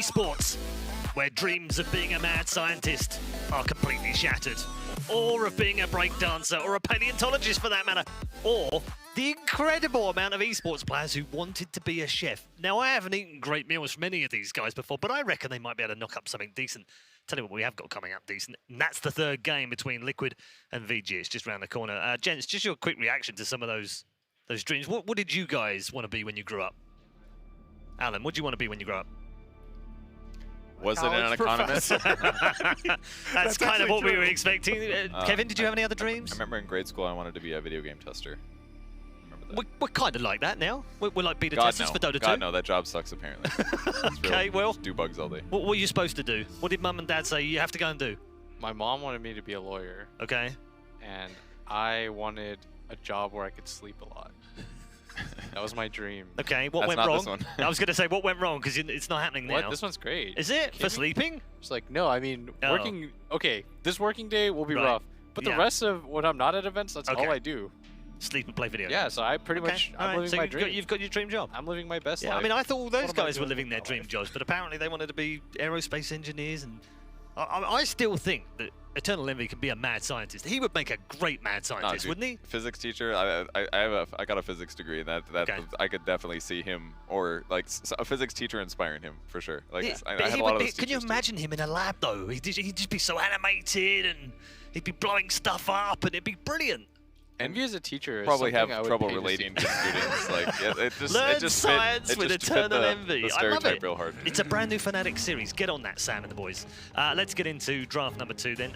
esports, where dreams of being a mad scientist are completely shattered, or of being a breakdancer, or a paleontologist for that matter, or the incredible amount of esports players who wanted to be a chef. Now, I haven't eaten great meals from any of these guys before, but I reckon they might be able to knock up something decent. Tell you what we have got coming up decent, and that's the third game between Liquid and Vici. It's just around the corner. Gents, just your quick reaction to some of those dreams. What did you guys want to be when you grew up? Alan, what do you want to be when you grow up? Wasn't an economist. That's kind of what we were expecting. Kevin, did you have any other dreams? I remember in grade school I wanted to be a video game tester. We're kind of like that now. We're like beta God, testers no. for Dota 2. God, no, that job sucks apparently. Okay, well, just do bugs all day. What were you supposed to do? What did mum and dad say you have to go and do? My mom wanted me to be a lawyer. Okay. And I wanted a job where I could sleep a lot. That was my dream. Okay, what That's went not wrong? this one. I was going to say, what went wrong? Because it's not happening now. What? This one's great. Is it? For sleeping? It's like, no, I mean, working... Okay, this working day will be Right. rough. But the rest of when I'm not at events, that's all I do. Sleep and play video Yeah, so I pretty much... I'm living my dream. You've got your dream job. I'm living my best Yeah, life. I mean, I thought all those What am I guys were doing living with their my dream life? jobs, but apparently they wanted to be aerospace engineers, and I still think that Eternal Envy can be a mad scientist. He would make a great mad scientist, dude, wouldn't he? Physics teacher. I got a physics degree, and that Okay. I could definitely see him, or like a physics teacher inspiring him for sure. Like Yeah, I but had he a lot would of be, those can you teachers, too. imagine him in a lab though? He'd just be so animated, and he'd be blowing stuff up, and it'd be brilliant. Envy as a teacher is Probably have something I would trouble pay to relating see. to students. Like it just Learn it just science fit, with it just fit Eternal the, Envy. The I love stereotype it. real hard. It's a brand new Fnatic series. Get on that, Sam and the boys. Let's get into draft number 2 then.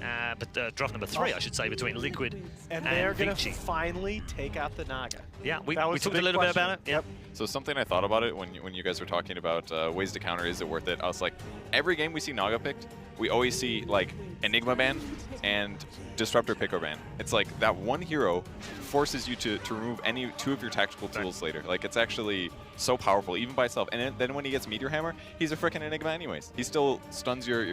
Draft number 3, I should say, between Liquid And they're going Vici. to finally take out the Naga. Yeah, we That was talked the a big little bit question. about it. Yep. So something I thought about it when you guys were talking about ways to counter, is it worth it? I was like, every game we see Naga picked, we always see like Enigma ban and Disruptor pick or ban. It's like that one hero forces you to remove any 2 of your tactical tools later. Like it's actually so powerful even by itself. And then when he gets Meteor Hammer, he's a freaking Enigma anyways. He still stuns your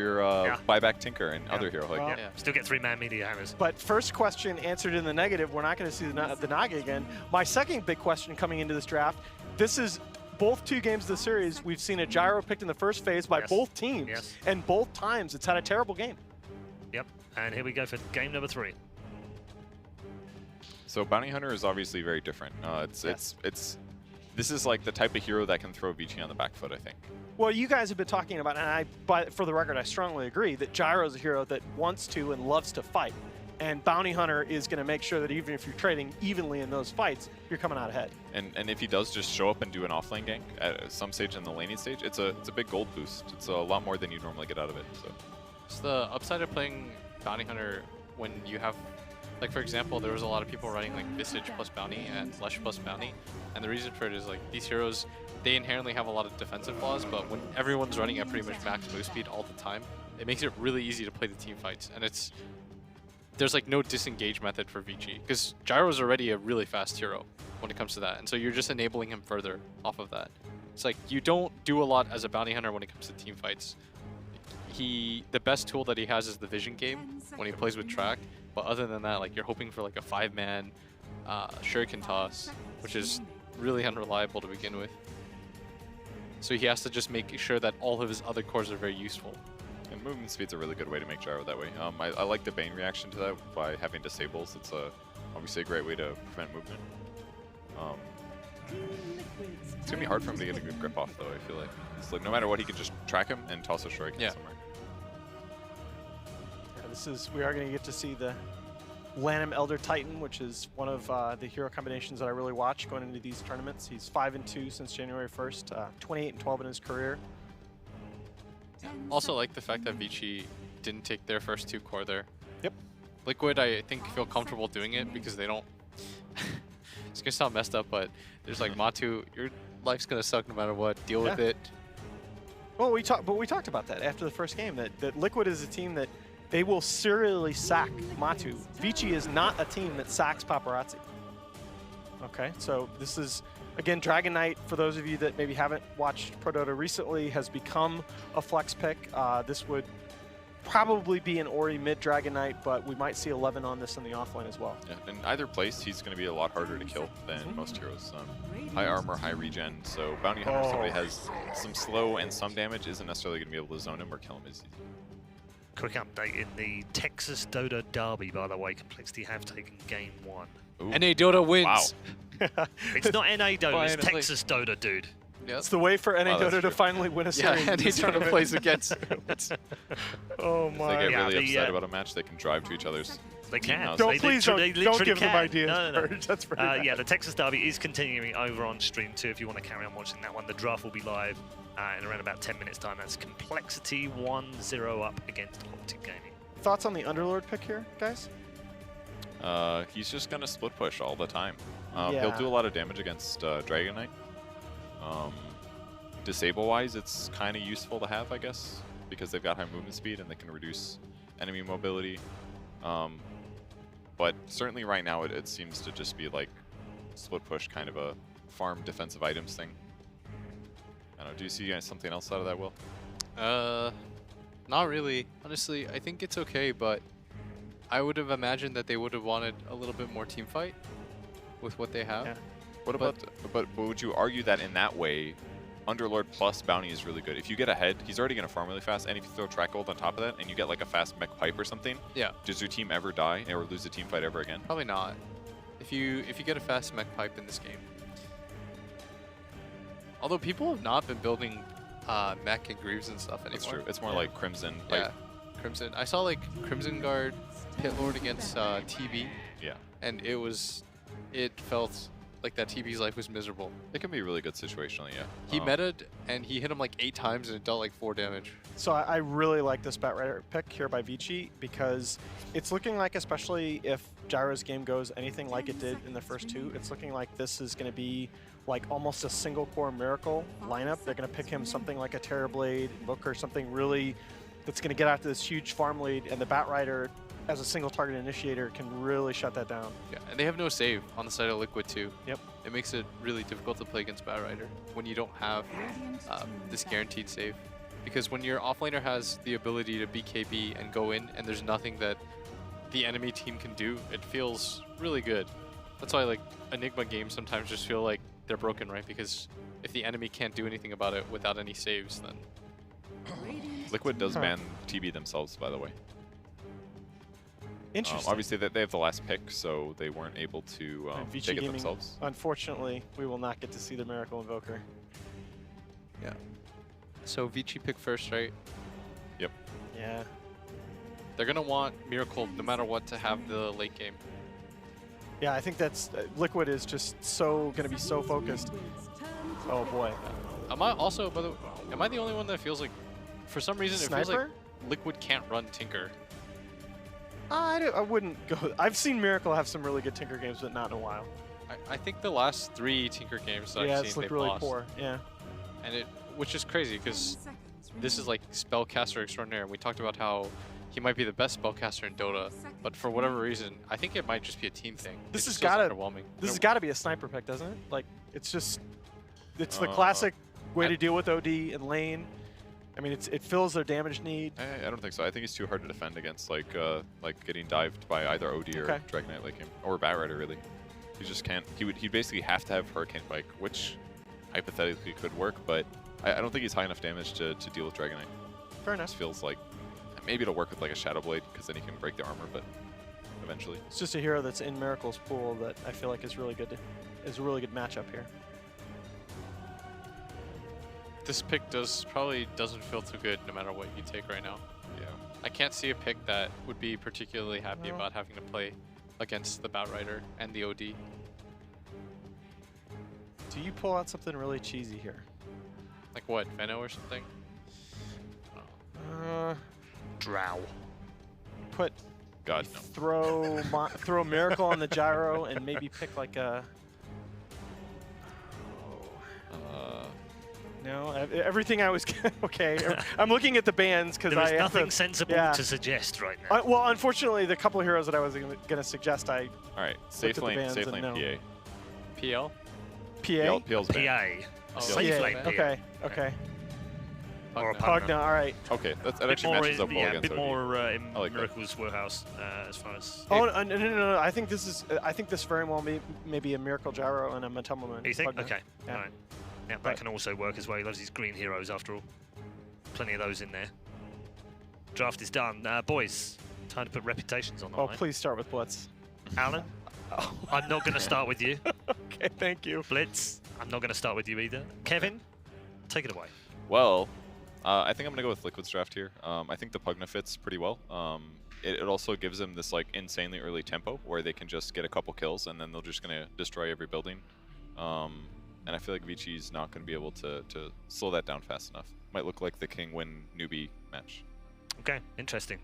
buyback Tinker and other hero. Like Well, Yeah. Still get 3-man media hammers. But first question answered in the negative. We're not going to see the Naga again. My second big question coming into this draft, this is both 2 games of the series. We've seen a Gyro picked in the first phase by both teams. Yes. And both times it's had a terrible game. Yep. And here we go for game number 3. So Bounty Hunter is obviously very different. This is like the type of hero that can throw Vici on the back foot, I think. Well, you guys have been talking about, and for the record, I strongly agree that Gyro is a hero that wants to and loves to fight. And Bounty Hunter is going to make sure that even if you're trading evenly in those fights, you're coming out ahead. And if he does just show up and do an offlane gank at some stage in the laning stage, it's a big gold boost. It's a lot more than you normally get out of it. So It's the upside of playing Bounty Hunter when you have, like for example, there was a lot of people running like Visage plus Bounty and Flesh plus Bounty, and the reason for it is like these heroes, they inherently have a lot of defensive flaws, but when everyone's running at pretty much max move speed all the time, it makes it really easy to play the team fights, and there's like no disengage method for Vici, because Gyro's already a really fast hero when it comes to that, and so you're just enabling him further off of that. It's like you don't do a lot as a Bounty Hunter when it comes to team fights. The best tool that he has is the vision game when he plays with track, but other than that, like you're hoping for like a 5-man shuriken toss, which is really unreliable to begin with. So he has to just make sure that all of his other cores are very useful. and movement speed's a really good way to make Gyro that way. I like the Bane reaction to that by having disables. It's obviously a great way to prevent movement. It's gonna be hard for him to get a good grip off though, I feel like. It's like no matter what, he can just track him and toss a shuriken somewhere. Yeah, we are going to get to see the Lanham Elder Titan, which is one of the hero combinations that I really watch going into these tournaments. He's 5-2 since January 1st, 28-12 in his career. Also like the fact that Vici didn't take their first 2 core there. Yep. Liquid, I think, feel comfortable doing it because they don't... It's going to sound messed up, but there's like, Matu, your life's going to suck no matter what. Deal with it. Well, we talked about that after the first game, that Liquid is a team that they will serially sack Matu. Vici is not a team that sacks Paparazzi. Okay, so this is, again, Dragon Knight, for those of you that maybe haven't watched Pro Dota recently, has become a flex pick. This would probably be an Ori mid Dragon Knight, but we might see 11 on this in the offline as well. Yeah, in either place, he's going to be a lot harder to kill than most heroes. High armor, high regen, so Bounty Hunter, somebody has some slow and some damage, isn't necessarily going to be able to zone him or kill him as easy. Quick update in the Texas Dota Derby, by the way. Complexity have taken game 1. Ooh. NA Dota wins. Wow. It's not NA Dota, it's Finally. Texas Dota, dude. Yep. It's the way for NA Wow, that's Dota to true. finally win a Yeah, series. NA Dota plays against. Oh If my. they get Yeah, really the, upset uh, about a match, they can drive to each other's. They can. houses. Don't They please don't, they don't literally give them can. ideas. No, no, no. Serge. That's pretty Yeah, bad. the Texas Derby is continuing over on stream too. If you want to carry on watching that one, the draft will be live in around about 10 minutes time. That's Complexity 1-0 up against Optic Gaming. Thoughts on the Underlord pick here, guys? He's just going to split push all the time. Yeah. He'll do a lot of damage against Dragon Knight. Disable-wise, it's kind of useful to have, I guess, because they've got high movement speed and they can reduce enemy mobility. But certainly right now it seems to just be like split push, kind of a farm defensive items thing. I don't know, do you see something else out of that, Will? Not really. Honestly, I think it's okay, but I would have imagined that they would have wanted a little bit more team fight with what they have. Yeah. What about, but would you argue that in that way, Underlord plus Bounty is really good? If you get ahead, he's already going to farm really fast, and if you throw track gold on top of that, and you get like a fast mech pipe or something, Yeah, does your team ever die or lose a team fight ever again? probably not. If you get a fast mech pipe in this game. Although people have not been building mech and greaves and stuff anymore. That's true. It's more like Crimson Yeah, pipe. Crimson. I saw like Crimson Guard Pit Lord against TB, Yeah. and it felt like that TB's life was miserable. It can be really good situationally, yeah. He meta'd and he hit him like 8 times and it dealt like 4 damage. So I really like this Batrider pick here by Vici because it's looking like, especially if Gyro's game goes anything like it did in the first 2, it's looking like this is going to be like almost a single core Miracle lineup. They're going to pick him something like a Terrorblade, Invoker, something really that's going to get after this huge farm lead, and the Batrider as a single target initiator can really shut that down. Yeah, and they have no save on the side of Liquid too. Yep. It makes it really difficult to play against Batrider when you don't have this guaranteed save. Because when your offlaner has the ability to BKB and go in, and there's nothing that the enemy team can do, it feels really good. That's why like Enigma games sometimes just feel like they're broken, right? Because if the enemy can't do anything about it without any saves, then Liquid does ban TB themselves, by the way. Interesting. Obviously, they have the last pick, so they weren't able to And Vici take it Gaming, themselves. unfortunately, we will not get to see the Miracle Invoker. yeah. So Vici pick first, right? Yeah. They're gonna want Miracle no matter what to have the late game. Yeah, I think that's Liquid is just so going to be so focused. Oh boy. Am I also, by the way, am I the only one that feels like, for some reason, it feels like Sniper? Liquid can't run Tinker? I wouldn't go. I've seen Miracle have some really good Tinker games, but not in a while. I think the last 3 Tinker games that Yeah, I've it's seen, looked they've really lost. poor. Yeah. And which is crazy because this is like spellcaster extraordinaire. We talked about how he might be the best spellcaster in Dota, but for whatever reason, I think it might just be a team thing. This It has just feels gotta- underwhelming. This has got to be a sniper pick, doesn't it? Like, it's just, it's the classic way to deal with OD and lane. I mean, it fills their damage need. I don't think so. I think he's too hard to defend against, like getting dived by either OD or Okay. Dragon Knight like him, or Batrider really. He just can't. He'd basically have to have Hurricane Bike, which hypothetically could work, but I don't think he's high enough damage to deal with Dragon Knight. Fair It enough. just feels like maybe it'll work with like a Shadow Blade because then he can break the armor, but eventually. It's just a hero that's in Miracle's pool that I feel like is really good. Is a really good matchup here. This pick probably doesn't feel too good no matter what you take right now. Yeah. I can't see a pick that would be particularly happy No. about having to play against the Batrider and the OD. Do you pull out something really cheesy here? Like what, Veno or something? Drow. Put God, no. throw Miracle on the gyro and maybe pick like a. No, everything I was okay. I'm looking at the bands because There I is have nothing to, sensible yeah. to suggest right now. Well, unfortunately, the couple of heroes that I was going to suggest, I All right, at safe the lane, bands safe and lane, no. PA. PL? PA. PL's banned. PA. Oh, Safe PA. lane PA. Okay. Okay. Or a Pugna. Pugna, all right. Okay, that bit actually more matches up well yeah, a against bit OD. more in I like that. Miracle's wheelhouse as far as. Oh no! I think this very well may be a Miracle Gyro and a Matumma. You think? Pugna. Okay. Yeah. All right. Yeah, that But- can also work as well. He loves his green heroes after all. Plenty of those in there. Draft is done. Boys, time to put reputations on the Oh, line. please start with Blitz. Alan, I'm not going to start with you. Okay, thank you. Blitz, I'm not going to start with you either. Kevin, take it away. Well, I think I'm gonna go with Liquid's draft here. I think the Pugna fits pretty well. It also gives them this like insanely early tempo where they can just get a couple kills and then they're just gonna destroy every building. And I feel like Vici's not gonna be able to slow that down fast enough. Might look like the King win newbie match. Okay, interesting.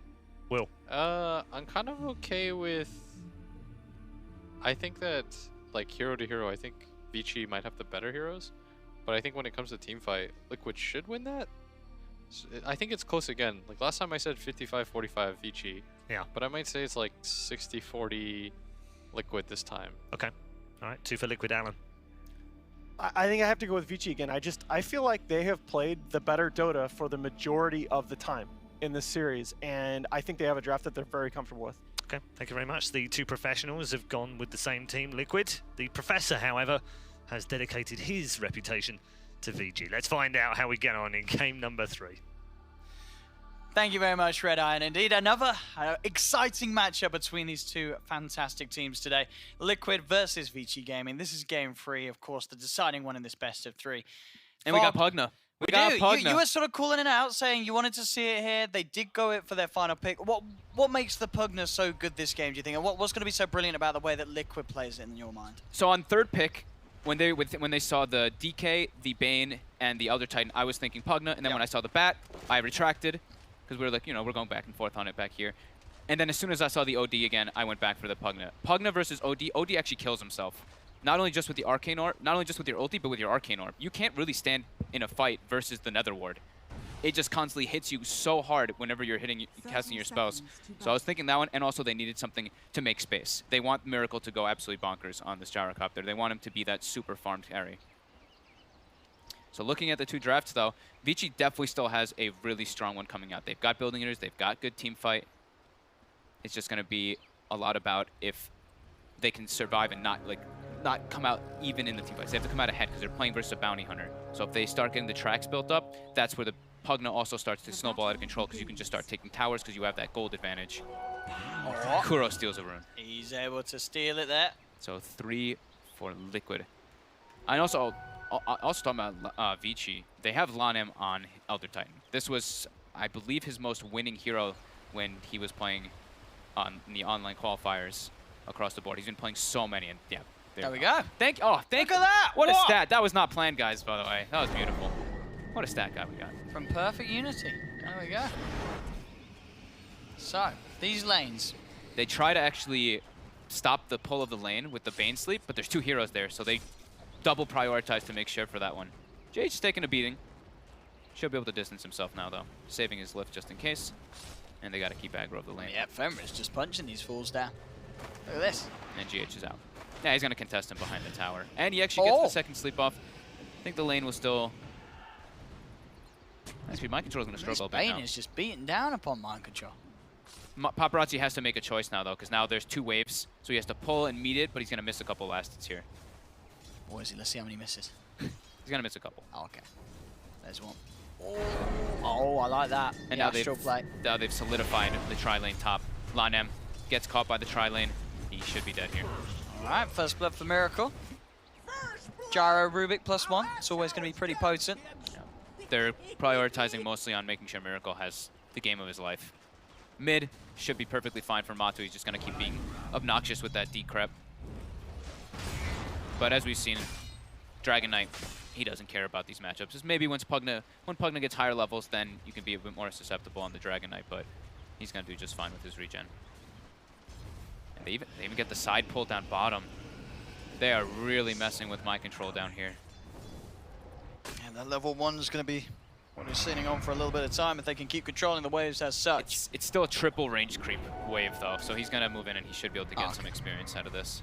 Will. I'm kind of okay with. I think that like hero to hero, I think Vici might have the better heroes, but I think when it comes to team fight, Liquid should win that. I think it's close again. Like last time I said 55-45 Vici. Yeah. But I might say it's like 60-40 Liquid this time. Okay. All right, 2 for Liquid, Alan. I think I have to go with Vici again. I feel like they have played the better Dota for the majority of the time in this series, and I think they have a draft that they're very comfortable with. Okay, thank you very much. The 2 professionals have gone with the same team, Liquid. The Professor, however, has dedicated his reputation to VG. Let's find out how we get on in game number 3. Thank you very much, Red Eye. And indeed, another exciting matchup between these two fantastic teams today. Liquid versus Vici Gaming. This is game 3, of course, the deciding one in this best of 3. And we got Bob, Pugna. We got do. Pugna. You were sort of calling it out, saying you wanted to see it here. They did go it for their final pick. What makes the Pugna so good this game, do you think? And what's going to be so brilliant about the way that Liquid plays it in your mind? So on third pick, when they saw the DK, the Bane, and the Elder Titan, I was thinking Pugna. And then when I saw the Bat, I retracted. Because we were like, we're going back and forth on it back here. And then as soon as I saw the OD again, I went back for the Pugna. Pugna versus OD. OD actually kills himself. Not only just with the Arcane Orb, not only just with your ulti, but with your Arcane Orb. You can't really stand in a fight versus the Nether Ward. It just constantly hits you so hard whenever you're casting your spells. So I was thinking that one, and also they needed something to make space. They want Miracle to go absolutely bonkers on this Gyrocopter. They want him to be that super farmed carry. So looking at the 2 drafts, though, Vici definitely still has a really strong one coming out. They've got building leaders, they've got good team fight. It's just going to be a lot about if they can survive and not come out even in the team fights. They have to come out ahead because they're playing versus a bounty hunter. So if they start getting the tracks built up, that's where the Pugna also starts to snowball out of control because you can just start taking towers because you have that gold advantage. Oh. Kuro steals a rune. He's able to steal it there. So 3 for Liquid. And also talking about Vici, they have Lanem on Elder Titan. This was, I believe, his most winning hero when he was playing on the online qualifiers across the board. He's been playing so many, and yeah. There we go. Thank you. Look at that. What a Whoa. stat. That was not planned, guys, by the way. That was beautiful. What a stat guy we got. From Perfect Unity. There we go. So, these lanes. They try to actually stop the pull of the lane with the Bane Sleep, but there's 2 heroes there, so they double prioritize to make sure for that one. Jade's is taking a beating. Should be able to distance himself now, though. Saving his lift just in case. And they got to keep aggro of the lane. Yep, Femra's just punching these fools down. Look at this. And GH is out. Yeah, he's going to contest him behind the tower. And he actually gets the second sleep off. I think the lane was still... Actually, Mind Control is going to struggle a bit Bane now. is just beating down upon Mind Control. Paparazzi has to make a choice now, though, because now there's 2 waves. So he has to pull and meet it, but he's going to miss a couple last hits here. Or is he? Let's see how many misses. He's going to miss a couple. Oh, okay. There's one. Oh, I like that. And the astral plate. now they've solidified the tri-lane top. Lanem gets caught by the tri-lane. He should be dead here. Alright, first blood for Miracle. Gyro Rubik +1. It's always going to be pretty potent. Yeah. They're prioritizing mostly on making sure Miracle has the game of his life. Mid should be perfectly fine for Matu. He's just going to keep being obnoxious with that decrep. But as we've seen, Dragon Knight, he doesn't care about these matchups. Just maybe when Pugna gets higher levels, then you can be a bit more susceptible on the Dragon Knight, but he's going to do just fine with his regen. And they even get the side pull down bottom. They are really messing with my control down here. Yeah, that level 1 is going to be what we're sitting on for a little bit of time if they can keep controlling the waves as such. It's still a triple range creep wave, though, so he's going to move in and he should be able to get some experience out of this.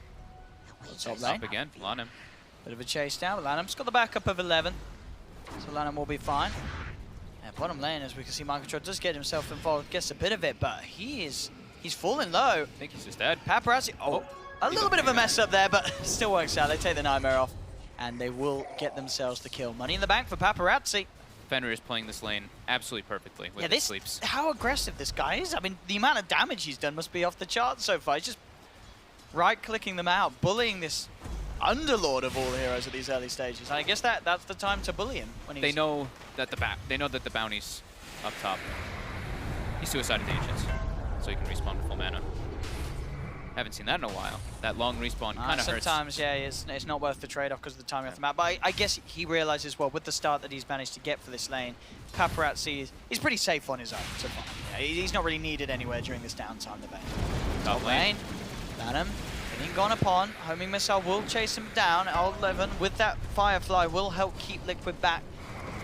Top lane. Up again, Lanem. Bit of a chase down. Lanham's got the backup of 11. So Lanham will be fine. Yeah, bottom lane, as we can see, Control does get himself involved, gets a bit of it, but he's falling low. I think he's just dead. Paparazzi, a little bit of a mess up there, but still works out. They take the Nightmare off, and they will get themselves the kill. Money in the bank for Paparazzi. Fenrir is playing this lane absolutely perfectly with his sleeps. How aggressive this guy is. I mean, the amount of damage he's done must be off the charts so far. He's just right-clicking them out, bullying this underlord of all the heroes at these early stages. And I guess that's the time to bully him. When They know that the bounty's up top. He suicided the ancients, so he can respawn with full mana. Haven't seen that in a while. That long respawn kind of hurts. Sometimes, yeah, it's not worth the trade-off because of the timing off the map. But I guess he realizes, well, with the start that he's managed to get for this lane, Paparazzi is pretty safe on his own so far. Yeah, he's not really needed anywhere during this downtime debate. Top lane. Lanham getting gone upon. Homing missile will chase him down. Old 11 with that Firefly will help keep Liquid back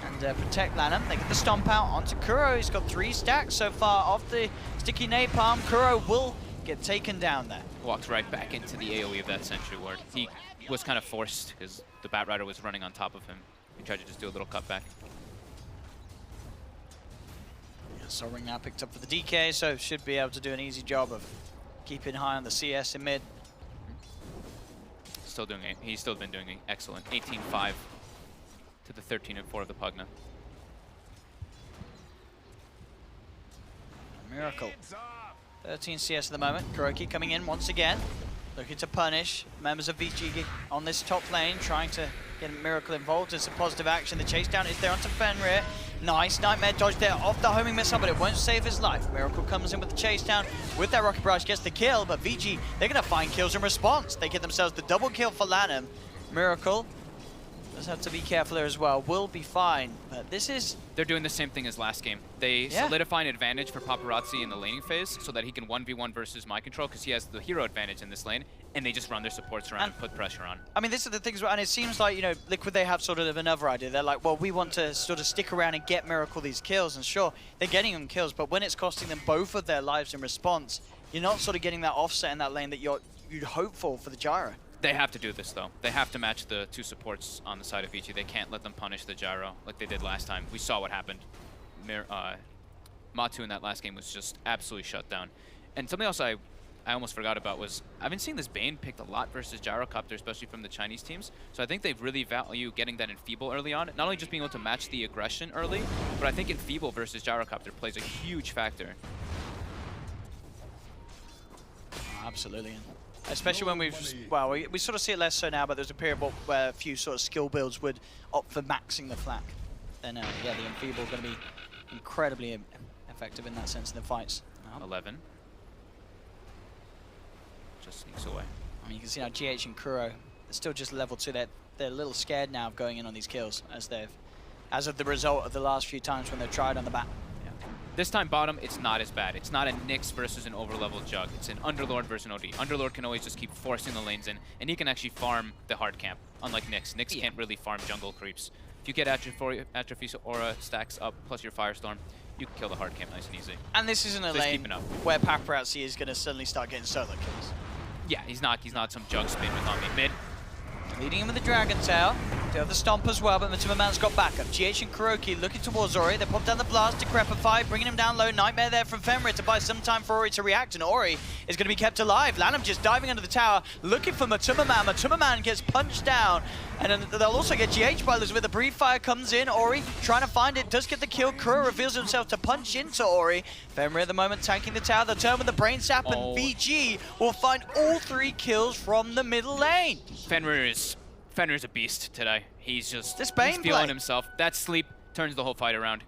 and protect Lanham. They get the stomp out onto Kuro. He's got 3 stacks so far off the sticky napalm. Kuro will get taken down there. Walked right back into the AoE of that Sentry Ward. He was kind of forced because the Bat Rider was running on top of him. He tried to just do a little cutback. Yeah, Soul Ring now picked up for the DK, so should be able to do an easy job of keeping high on the CS in mid. Still doing it. He's still been doing excellent. 18-5 to the 13-4 of the Pugna. Miracle. 13 CS at the moment. Kuroki coming in once again, looking to punish members of Vici on this top lane, trying to get Miracle involved. It's a positive action. The chase down is there onto Fenrir. Nice Nightmare dodge there off the homing missile, but it won't save his life. Miracle comes in with the chase down with that Rocket Barrage, gets the kill, but Vici, they're going to find kills in response. They get themselves the double kill for Lanham. Miracle does have to be careful there as well. Will be fine, but this is... They're doing the same thing as last game. They solidify an advantage for Paparazzi in the laning phase so that he can 1v1 versus My Control because he has the hero advantage in this lane, and they just run their supports around and put pressure on. I mean, this is the things, and it seems like, you know, Liquid, they have sort of another idea. They're like, well, we want to sort of stick around and get Miracle these kills, and sure, they're getting them kills, but when it's costing them both of their lives in response, you're not sort of getting that offset in that lane that you'd hope for the Gyro. They have to do this, though. They have to match the 2 supports on the side of Vici. They can't let them punish the Gyro like they did last time. We saw what happened. Matu in that last game was just absolutely shut down. And something else I almost forgot about was I've been seeing this Bane picked a lot versus Gyrocopter, especially from the Chinese teams. So I think they really value getting that Enfeeble early on. Not only just being able to match the aggression early, but I think Enfeeble versus Gyrocopter plays a huge factor. Absolutely. Especially when we sort of see it less so now, but there's a period where a few sort of skill builds would opt for maxing the flak. Then, yeah, the Enfeeble going to be incredibly effective in that sense in the fights. 11. Just sneaks away. I mean, you can see now GH and Kuro, they're still just level 2. They're a little scared now of going in on these kills as of the result of the last few times when they've tried on the bat. This time bottom, it's not as bad. It's not a Nyx versus an overleveled Jug. It's an Underlord versus an OD. Underlord can always just keep forcing the lanes in, and he can actually farm the hard camp, unlike Nyx. Nyx can't really farm jungle creeps. If you get Atrophy Aura stacks up, plus your Firestorm, you can kill the hard camp nice and easy. And this isn't a lane where Paparazzi is going to suddenly start getting solo kills. Yeah, he's not some Jug spin with on me. Mid. Leading him with the Dragon Tail. They have the Stomp as well, but Matumbaman's got backup. GH and Kuroki looking towards Ori. They pop down the blast, Decrepify, bringing him down low. Nightmare there from Fenrir to buy some time for Ori to react, and Ori is going to be kept alive. Lanham just diving under the tower, looking for Matumbaman. Matumbaman gets punched down, and then they'll also get GH by Elizabeth. The Breathe Fire comes in. Ori trying to find it, does get the kill. Kuro reveals himself to punch into Ori. Fenrir at the moment tanking the tower. They'll turn with the Brain Sap, and VG will find all 3 kills from the middle lane. Fenrir's a beast today. He's Bane feeling himself. That sleep turns the whole fight around.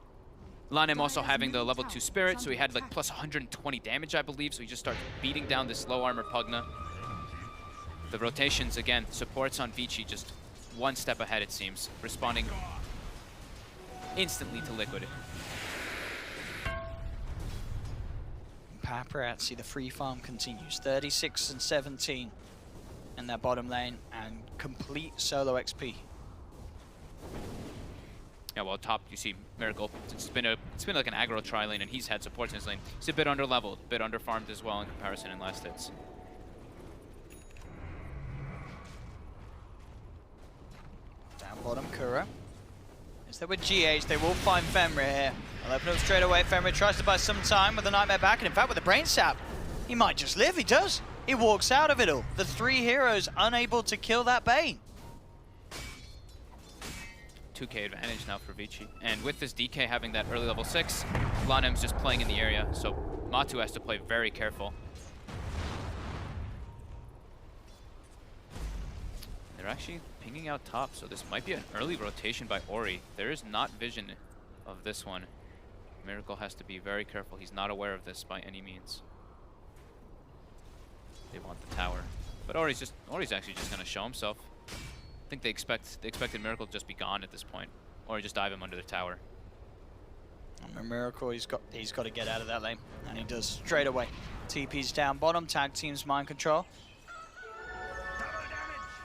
Lanham also having the level 2 spirit, so he had like plus 120 damage, I believe, so he just starts beating down this low armor Pugna. The rotations, again, supports on Vici just one step ahead, it seems, responding instantly to Liquid. Paparazzi, the free farm continues. 36 and 17 in that bottom lane, and complete solo XP. Yeah, well, top you see Miracle. It's been like an aggro tri lane, and he's had supports in his lane. He's a bit under leveled, a bit under farmed as well in comparison in last hits. Down bottom, Kuro. Is there with GH? They will find Fenrir here. I'll open up straight away. Fenrir tries to buy some time with the Nightmare back, and in fact with the Brain Sap, he might just live. He does. He walks out of it all. The 3 heroes unable to kill that Bane. 2k advantage now for Vici. And with this DK having that early level 6, Lanem's just playing in the area, so Matu has to play very careful. They're actually pinging out top, so this might be an early rotation by Ori. There is not vision of this one. Miracle has to be very careful. He's not aware of this by any means. They want the tower. But Ori's actually just gonna show himself. I think they expected Miracle to just be gone at this point. Or just dive him under the tower. And Miracle, he's got to get out of that lane. And he does straight away. TP's down bottom, tag team's mind control.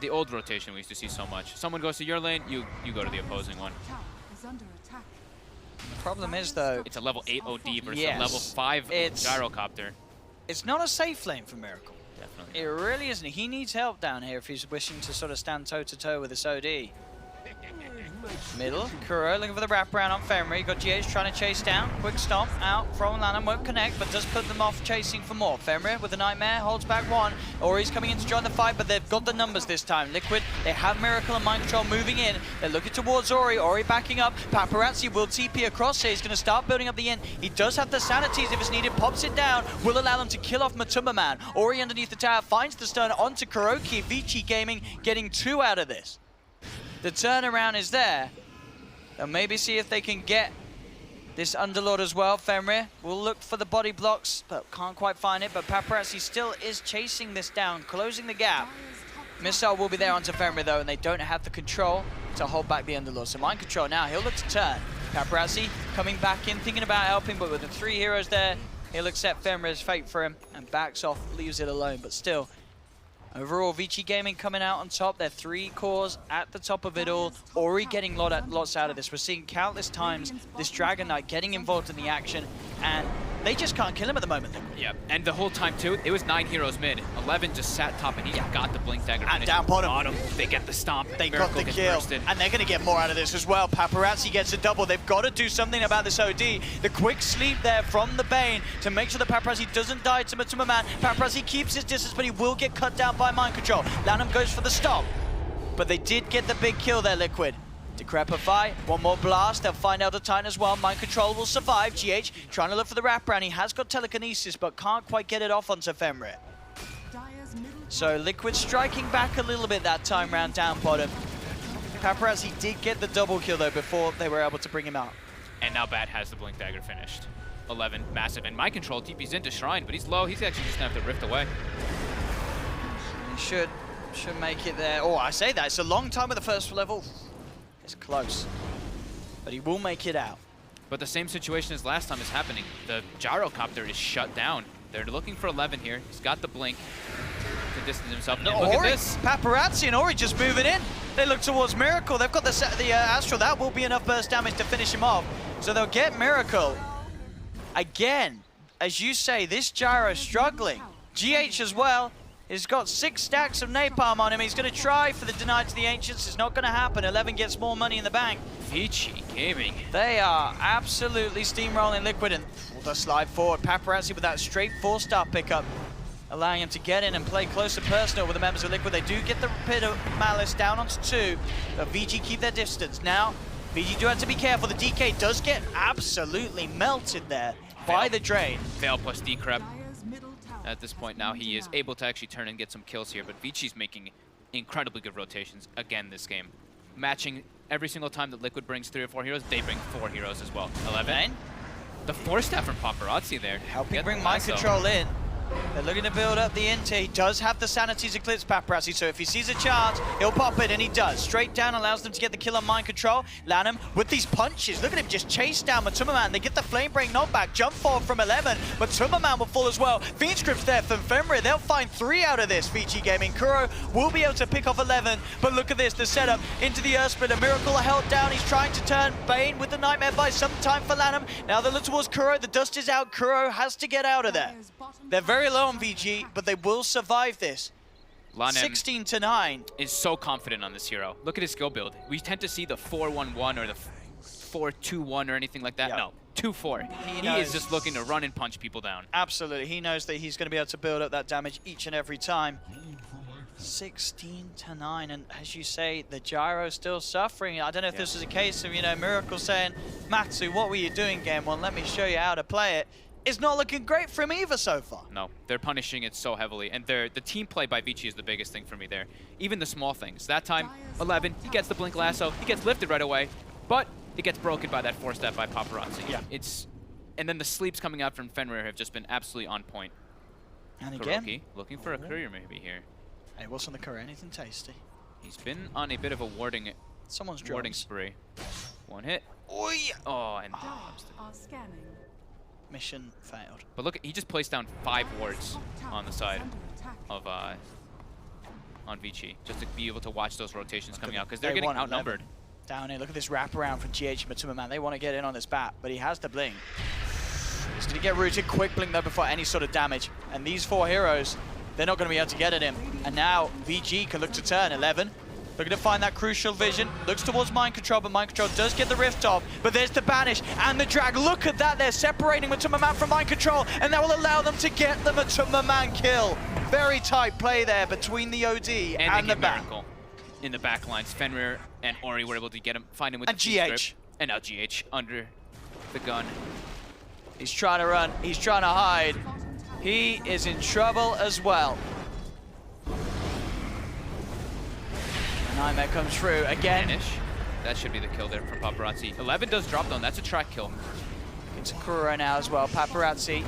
The old rotation we used to see so much. Someone goes to your lane, you go to the opposing one. The problem is though, It's a level 8 OD versus Yes. a level 5 gyrocopter. it's not a safe lane for Miracle. Definitely. It really isn't. He needs help down here if he's wishing to sort of stand toe-to-toe with this OD. Middle, Kuro looking for the wraparound on Fenrir. Got GH trying to chase down. Quick stomp out from Lanham, won't connect, but does put them off chasing for more. Fenrir with the Nightmare, holds back one. Ori's coming in to join the fight, but they've got the numbers this time. Liquid, they have Miracle and Mind Control moving in. They're looking towards Ori. Ori backing up. Paparazzi will TP across here. He's going to start building up the inn. He does have the Sanities if it's needed. Pops it down. Will allow them to kill off Matumba Man. Ori underneath the tower finds the stun onto Kuroki. Vici Gaming getting 2 out of this. The turnaround is there. They'll maybe see if they can get this Underlord as well. Fenrir will look for the body blocks, but can't quite find it. But Paparazzi still is chasing this down, closing the gap. Missile will be there onto Fenrir though, and they don't have the control to hold back the Underlord. So Mind Control now, he'll look to turn. Paparazzi coming back in, thinking about helping, but with the 3 heroes there, he'll accept Fenrir's fate for him and backs off, leaves it alone. But still, overall, Vici Gaming coming out on top. They're 3 cores at the top of it all. Ori getting lots out of this. We're seeing countless times this Dragon Knight getting involved in the action, and they just can't kill him at the moment. Yeah, and the whole time too, it was 9 heroes mid. 11 just sat top, and he got the blink dagger. And down bottom. They get the stomp. They Miracle got the gets kill, bursted. and they're going to get more out of this as well. Paparazzi gets a double. They've got to do something about this OD. The quick sleep there from the Bane to make sure that Paparazzi doesn't die to Matumba Man. Paparazzi keeps his distance, but he will get cut down by Mind Control. Lanham goes for the stop, but they did get the big kill there, Liquid. Decrepify, one more blast, they'll find Elder Titan as well. Mind Control will survive. GH trying to look for the wraparound. He has got telekinesis, but can't quite get it off onto Fenrir. So Liquid striking back a little bit that time round down bottom. Paparazzi did get the double kill though before they were able to bring him out. And now Bat has the blink dagger finished. 11, massive, and Mind Control TP's into Shrine, but he's low. He's actually just gonna have to rift away. He should make it there. Oh, I say that, it's a long time with the first level. It's close, but he will make it out. But the same situation as last time is happening. The gyrocopter is shut down. They're looking for 11 here. He's got the blink to distance himself. No, And look Ori, at this. Paparazzi and Ori just moving in. They look towards Miracle. They've got the Astral. That will be enough burst damage to finish him off. So they'll get Miracle. Again, as you say, this Gyro struggling. GH as well. He's got 6 stacks of napalm on him. He's going to try for the Denied to the Ancients. It's not going to happen. 11 gets more money in the bank. Vici Gaming. They are absolutely steamrolling Liquid, and the slide forward. Paparazzi with that straight 4-star pickup, allowing him to get in and play close and personal with the members of Liquid. They do get the Pit of Malice down onto 2, but VG keep their distance. Now, VG do have to be careful. The DK does get absolutely melted there by the Drain. Fail plus Decrep. At this point now, he is able to actually turn and get some kills here, but Vici's making incredibly good rotations again this game. Matching every single time that Liquid brings 3 or 4 heroes, they bring 4 heroes as well. 11. The 4-staff from Paparazzi there. Helping bring Mind Control in. They're looking to build up the Inter. He does have the Sanities Eclipse Paparazzi, so if he sees a chance, he'll pop it, and he does. Straight down allows them to get the kill on Mind Control. Lanham with these punches. Look at him just chase down Matumba Man. They get the Flame Break knockback. Jump forward from 11. Matumba Man will fall as well. Fiend Script's there from Fenrir. They'll find 3 out of this. Vici Gaming. Kuro will be able to pick off 11, but look at this. The setup into the Earth Splitter. Miracle held down. He's trying to turn. Bane with the Nightmare buys some time for Lanham. Now they look towards Kuro. The dust is out. Kuro has to get out of there. They're very low on VG, but they will survive this. Lanem 16-9. is so confident on this hero. Look at his skill build. We tend to see the 4-1-1 or the 4-2-1 or anything like that. Yep. No, 2-4. He knows. is just looking to run and punch people down. Absolutely. He knows that he's going to be able to build up that damage each and every time. 16-9, and as you say, the gyro's still suffering. I don't know if this is a case of, you know, Miracle saying, Matsu, what were you doing game one? Let me show you how to play it. It's not looking great for him either so far. No, they're punishing it so heavily, and the team play by Vici is the biggest thing for me there. Even the small things. That time, 11, he gets the blink lasso, he gets lifted right away, but it gets broken by that 4-step by Paparazzi. Yeah. And then the sleeps coming out from Fenrir have just been absolutely on point. And again, Kuroki looking for a courier maybe here. hey, what's on the curry? Anything tasty? He's been on a bit of a warding Someone's warding drones. spree. One hit. Oi! Oh, and Are scanning. Mission failed. but look, he just placed down 5 wards on the side of on Vici, just to be able to watch those rotations coming out because they're They getting want outnumbered. 11. Down here, look at this wraparound from GH and Matuma, man. They want to get in on this bat, but he has the blink. He's going to get rooted. Quick blink, though, before any sort of damage. And these 4 heroes, they're not going to be able to get at him. And now VG can look to turn. 11, looking to find that crucial vision. Looks towards Mind Control, but Mind Control does get the Rift off. But there's the Banish and the Drag. Look at that. They're separating Matuma Man from Mind Control, and that will allow them to get the Matuma Man kill. Very tight play there between the OD and the back. Miracle in the back lines. Fenrir and Ori were able to get him, find him with And the T-strip. GH. And now GH under the gun. He's trying to run. He's trying to hide. He is in trouble as well. Nightmare comes through again. Vanish. That should be the kill there from Paparazzi. 11 does drop though. That's a track kill. Into Kuro now as well. Paparazzi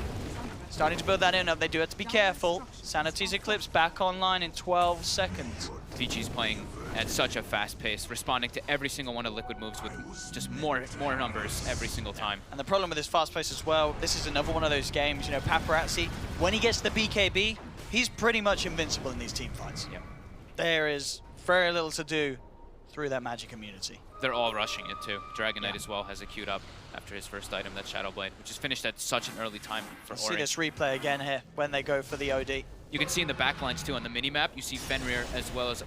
starting to build that in. They do have to be careful. Sanity's Eclipse back online in 12 seconds. Vici's playing at such a fast pace, responding to every single one of Liquid moves with just more numbers every single time. And the problem with this fast pace as well, this is another one of those games, you know, Paparazzi, when he gets the BKB, he's pretty much invincible in these team fights. Yep. There is very little to do through that magic immunity. They're all rushing it too. Dragon Knight as well has it queued up after his first item, that Shadow Blade, which is finished at such an early time for See Ori. this replay again here when they go for the OD. You can see in the backlines too on the mini-map, you see Fenrir as well as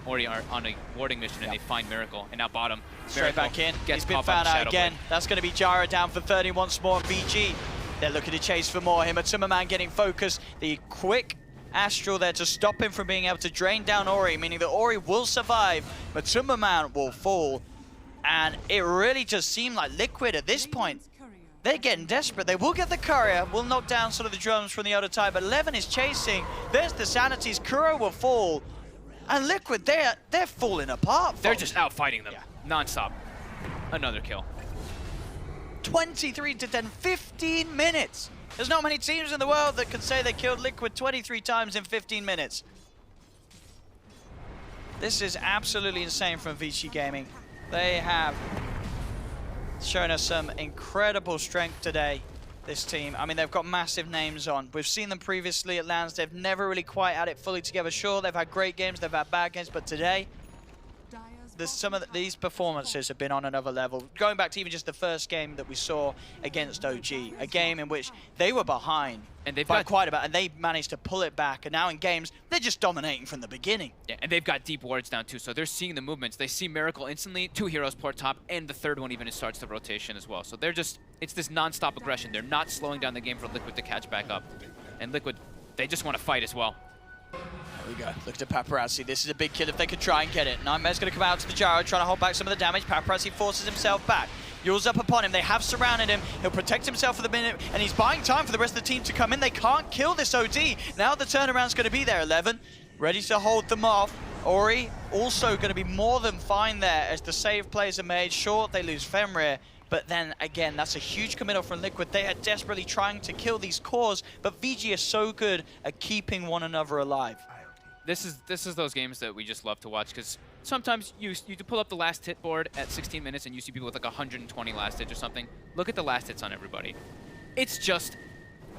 Ori are on a warding mission and they find Miracle. And now bottom, Straight Miracle back in. gets He's been pop-up found out Shadow again. Blade. That's going to be Jara down for 30 once more. VG, they're looking to chase for more. Matuma Man getting focused. The quick Astral there to stop him from being able to drain down Ori, meaning that Ori will survive. Matuma Man will fall. And it really just seemed like Liquid at this point, they're getting desperate. They will get the courier, will knock down sort of the drums from the other type, but 11 is chasing. There's the Sanities. Kuro will fall. And Liquid, they're falling apart. They're folks. just out fighting them non-stop. Another kill. 23 to 10, 15 minutes. There's not many teams in the world that can say they killed Liquid 23 times in 15 minutes. This is absolutely insane from Vici Gaming. They have shown us some incredible strength today, this team. I mean, they've got massive names on. We've seen them previously at LANs. They've never really quite had it fully together. Sure, they've had great games, they've had bad games, but today, some of these performances have been on another level. Going back to even just the first game that we saw against OG, a game in which they were behind And they've by got quite a bit, and they managed to pull it back. And now in games, they're just dominating from the beginning. Yeah, and they've got deep wards down too, so they're seeing the movements. They see Miracle instantly, 2 heroes port top, and the third one even starts the rotation as well. So they're just, it's this non-stop aggression. They're not slowing down the game for Liquid to catch back up. And Liquid, they just want to fight as well. There we go. Look at Paparazzi. This is a big kill if they could try and get it. Nightmare's going to come out to the gyro, trying to hold back some of the damage. Paparazzi forces himself back. Yule's up upon him. They have surrounded him. He'll protect himself for the minute, and he's buying time for the rest of the team to come in. They can't kill this OD. Now the turnaround's going to be there. 11, ready to hold them off. Ori also going to be more than fine there as the save plays are made. Sure, they lose Fenrir, but then again, that's a huge committal from Liquid. They are desperately trying to kill these cores, but VG is so good at keeping one another alive. This is those games that we just love to watch because sometimes you pull up the last hit board at 16 minutes and you see people with like 120 last hits or something. Look at the last hits on everybody. It's just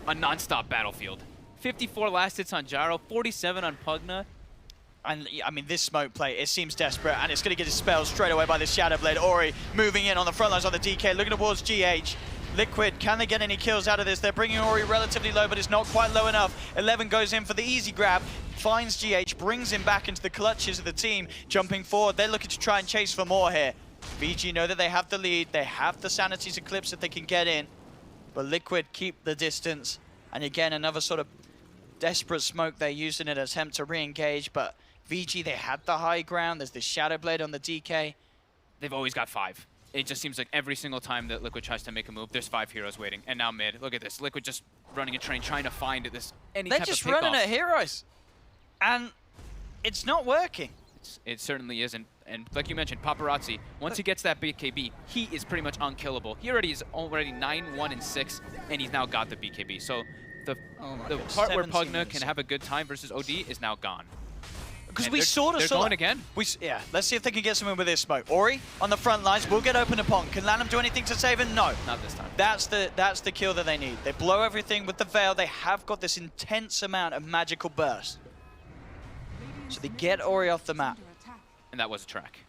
a non-stop battlefield. 54 last hits on Gyro, 47 on Pugna. And I mean, this smoke play, it seems desperate, and it's going to get dispelled straight away by the Shadow Blade. Ori moving in on the front lines on the DK, looking towards GH. Liquid, can they get any kills out of this? They're bringing Ori relatively low, but it's not quite low enough. 11 goes in for the easy grab, finds GH, brings him back into the clutches of the team, jumping forward. They're looking to try and chase for more here. VG know that they have the lead. They have the Sanity's Eclipse that they can get in. But Liquid keep the distance. And again, another sort of desperate smoke they're using in an attempt to re-engage. But VG, they had the high ground. There's this Shadow Blade on the DK. They've always got 5. It just seems like every single time that Liquid tries to make a move, there's 5 heroes waiting. And now mid, look at this. Liquid just running a train, trying to find this any They're type of just running pickoff. at heroes. And it's not working. It certainly isn't. And like you mentioned, Paparazzi, once he gets that BKB, he is pretty much unkillable. He is already 9-1-6, and he's now got the BKB. So the goodness, part where 17 Pugna minutes. can have a good time versus OD is now gone. Because And we they're- sort of they're saw going again. Yeah, let's see if they can get something with this smoke. Ori on the front lines will get open upon. Can Lanham do anything to save him? No. Not this time. That's the kill that they need. They blow everything with the Veil. They have got this intense amount of magical burst. So they get Ori off the map. And that was a track.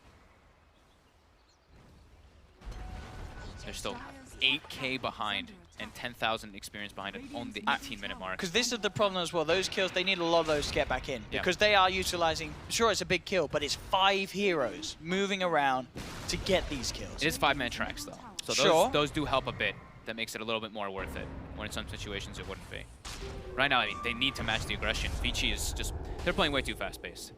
They're still 8K behind and 10,000 experience behind it on the 18-minute mark. Because this is the problem as well. Those kills, they need a lot of those to get back in. Yeah. Because they are utilizing, sure, it's a big kill, but it's 5 heroes moving around to get these kills. It is 5-man tracks, though. So Sure. those do help a bit. That makes it a little bit more worth it. When in some situations, it wouldn't be. Right now, I mean, they need to match the aggression. Vici is just... They're playing way too fast-paced.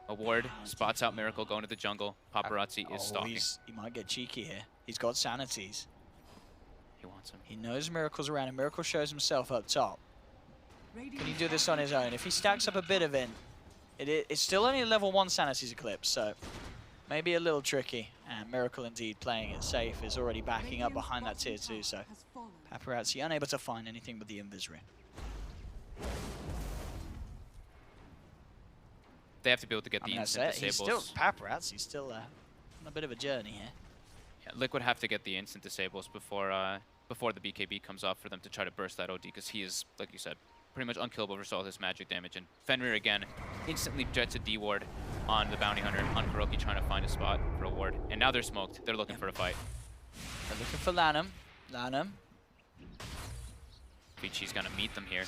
A ward spots out Miracle going to the jungle. Paparazzi is stalking. He might get cheeky here. He's got Sanities. He wants him. He knows Miracle's around, and Miracle shows himself up top. Can he do this on his own? If he stacks up a bit of it, it's still only a level 1 Sanity's Eclipse, so maybe a little tricky. And Miracle indeed playing it safe is already backing up behind that tier 2, so Paparazzi unable to find anything but the Invis Ring. They have to be able to get the instant disables. Paparazzi's still on a bit of a journey here. Yeah, Liquid have to get the instant disables before the BKB comes off for them to try to burst that OD, because he is, like you said, pretty much unkillable versus all his magic damage. And Fenrir again instantly jets a D ward on the Bounty Hunter, on Kuroki trying to find a spot for a ward. And now they're smoked. They're looking for a fight. They're looking for Lanham. Lanham. Vici's gonna meet them here.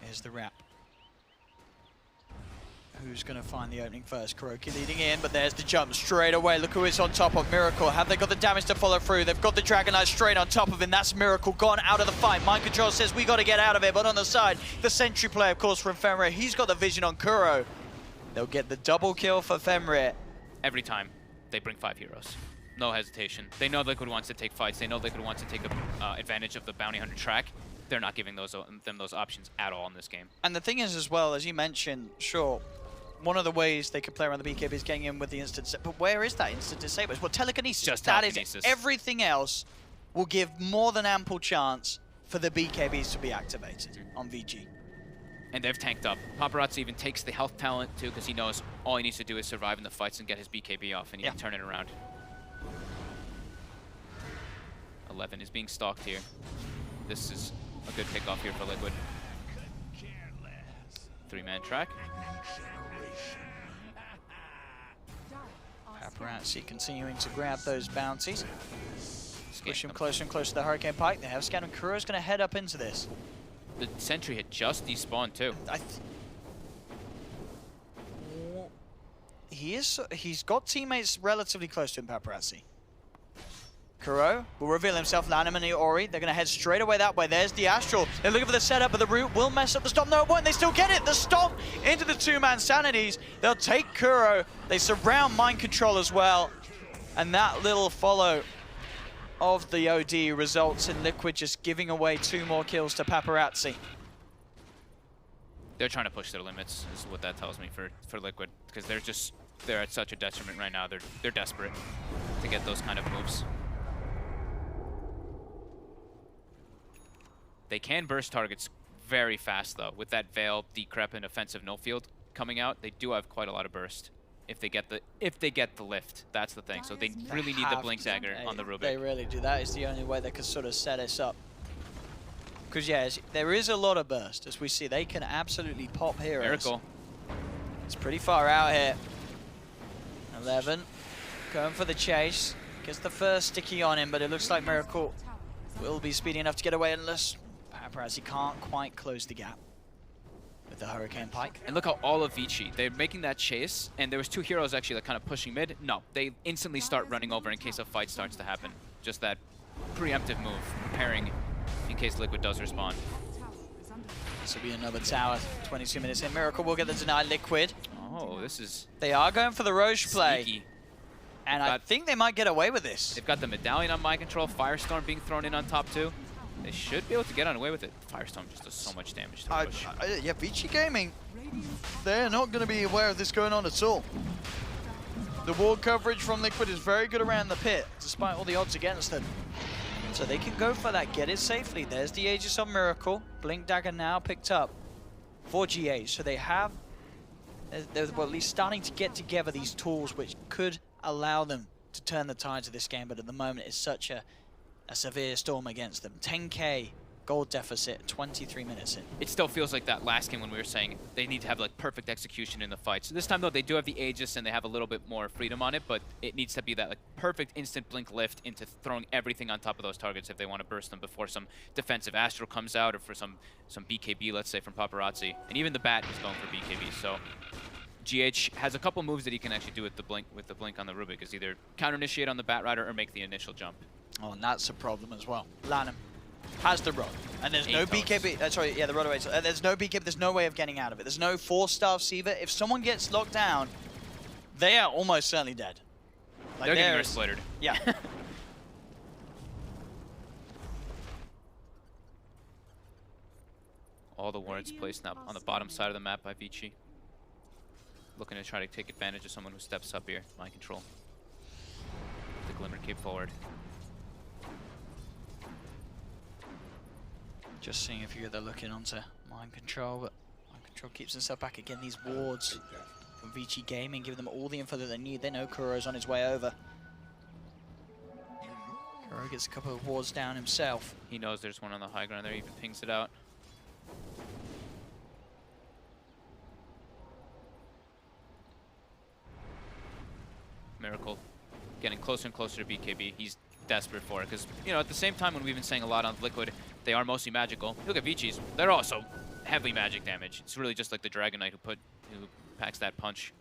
Here's the wrap. Who's going to find the opening first? Kuroki leading in, but there's the jump straight away. Look who is on top of Miracle. Have they got the damage to follow through? They've got the Dragon Knight straight on top of him. That's Miracle gone out of the fight. Mind Control says we got to get out of it, but on the side, the Sentry play, of course, from Fenrir. He's got the vision on Kuro. They'll get the double kill for Fenrir. Every time, they bring 5 heroes. No hesitation. They know Liquid wants to take fights. They know Liquid wants to take advantage of the Bounty Hunter track. They're not giving them those options at all in this game. And the thing is as well, as you mentioned, sure, one of the ways they could play around the BKB is getting in with the instant but where is that instant disable? Well, telekinesis. Just that telekinesis. is everything else will give more than ample chance for the BKBs to be activated on VG. And they've tanked up. Paparazzi even takes the health talent too, because he knows all he needs to do is survive in the fights and get his BKB off, and he can turn it around. 11 is being stalked here. This is a good pickoff here for Liquid. 3-man track. Paparazzi continuing to grab those bounties. Push him them. closer and closer to the Hurricane Pike. They have Scan, and Kuro's going to head up into this. The sentry had just despawned too. He's got teammates relatively close to him, Paparazzi. Kuro will reveal himself. Lanham and Ori, they're going to head straight away that way. There's the Astral. They're looking for the setup, but the root will mess up the stop. No, it won't. They still get it. The stop into the 2-man Sanities. They'll take Kuro. They surround Mind Control as well. And that little follow of the OD results in Liquid just giving away 2 more kills to Paparazzi. They're trying to push their limits, is what that tells me for Liquid, because they're at such a detriment right now. They're desperate to get those kind of moves. They can burst targets very fast though. With that Veil, Decrepit, offensive no field coming out, they do have quite a lot of burst. If they get the lift, that's the thing. So they really need the Blink Dagger on the Rubik. They really do. That is the only way they could sort of set us up. Because yeah, there is a lot of burst, as we see. They can absolutely pop heroes. Miracle. It's pretty far out here. 11 going for the chase. Gets the first sticky on him, but it looks like Miracle will be speedy enough to get away unless Paparazzi can't quite close the gap. with the Hurricane Pike. And look how all of Vici, they're making that chase, and there was 2 heroes actually like kind of pushing mid. No, they instantly start running over in case a fight starts to happen. Just that preemptive move, preparing in case Liquid does respond. This will be another tower. 22 minutes in. Miracle will get the deny. Liquid. Oh, this is They are going for the Roche play. sneaky. And I think they might get away with this. They've got the medallion on mind control, Firestorm being thrown in on top too. They should be able to get on away with it. Firestorm just does so much damage to the push. Yeah, Vici Gaming, they're not going to be aware of this going on at all. The ward coverage from Liquid is very good around the pit, despite all the odds against them. So they can go for that, get it safely. There's the Aegis on Miracle. Blink Dagger now picked up for GH. So they have, they're well, at least starting to get together these tools which could allow them to turn the tides of this game, but at the moment it's such a severe storm against them. 10k gold deficit, 23 minutes in. It still feels like that last game when we were saying they need to have like perfect execution in the fight. So this time though, they do have the Aegis and they have a little bit more freedom on it, but it needs to be that like perfect instant blink lift into throwing everything on top of those targets if they want to burst them before some defensive Astral comes out or for some BKB, let's say, from Paparazzi. And even the Bat is going for BKB, so GH has a couple moves that he can actually do with the blink on the Rubik, is either counter initiate on the Bat Rider or make the initial jump. Oh, and that's a problem as well. Lanham has the rod, and there's no BKB. Sorry, yeah, the rod away. There's no BKB. There's no way of getting out of it. There's no 4-star Siva. If someone gets locked down, they are almost certainly dead. Like They're getting exploited. Yeah. All the wards placed now on the bottom side of the map by Vici. Looking to try to take advantage of someone who steps up here. Mind control. The Glimmer Cape forward. Just seeing if they're looking onto Mind Control, but Mind Control keeps himself back. Again, these wards from Vici Gaming give them all the info that they need. They know Kuro's on his way over. Kuro gets a couple of wards down himself. He knows there's one on the high ground there, he even pings it out. Miracle getting closer and closer to BKB. He's desperate for it because, you know, at the same time when we've been saying a lot on Liquid, they are mostly magical. Look at Vici's. They're also heavy magic damage. It's really just like the Dragon Knight who packs that punch.